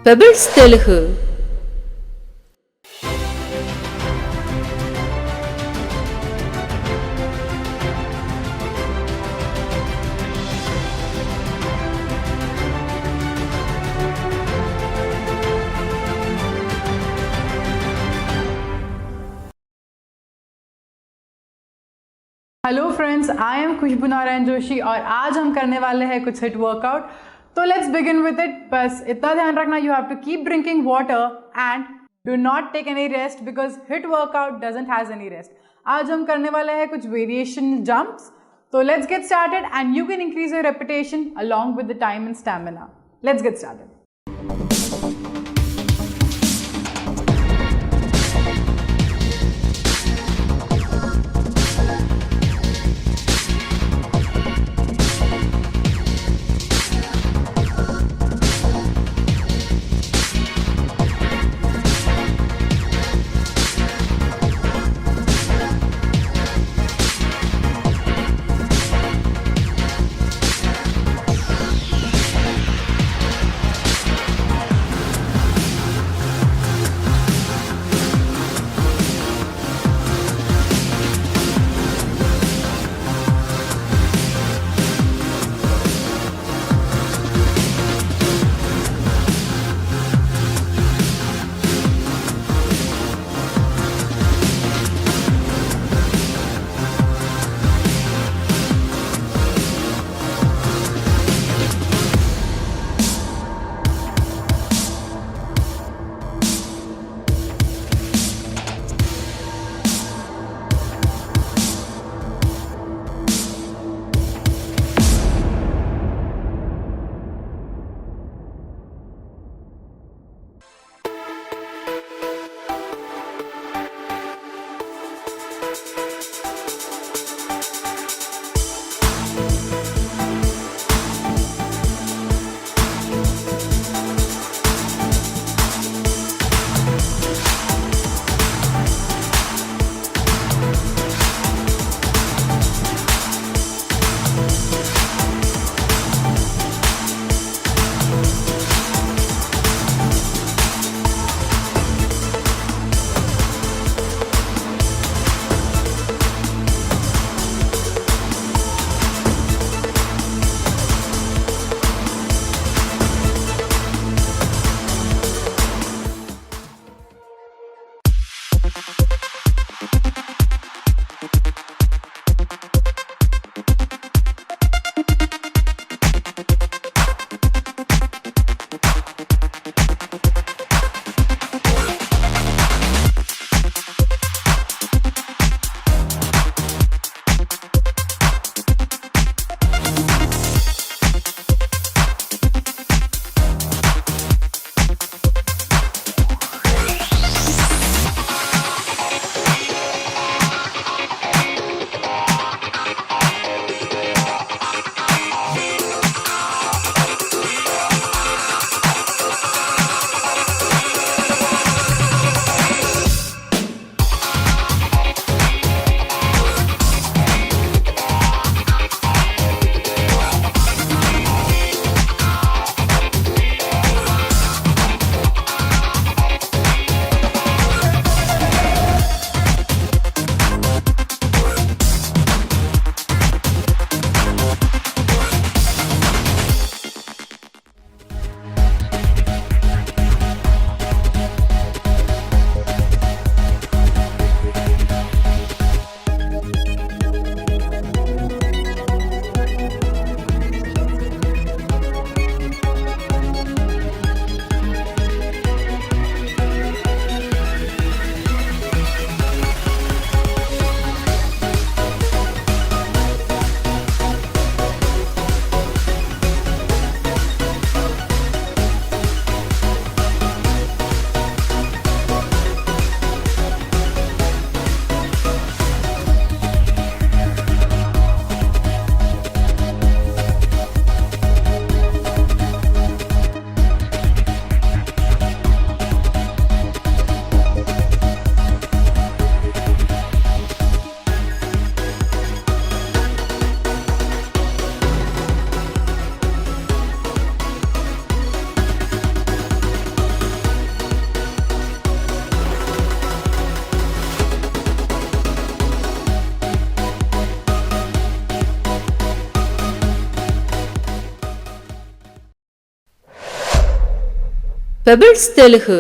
Pebbles Telugu. Hello friends, I am Khushboo Narayan Joshi और आज हम करने वाले हैं कुछ हिट वर्कआउट। तो लेट्स बिगिन विद इट। बस इतना ध्यान रखना, you have to keep drinking water and do not take any rest because HIIT workout doesn't has any rest. आज हम करने वाले हैं कुछ वेरिएशन जंप्स। तो let's get started and you can increase your repetition along with the time and stamina. Let's get started. Pebbles Telugu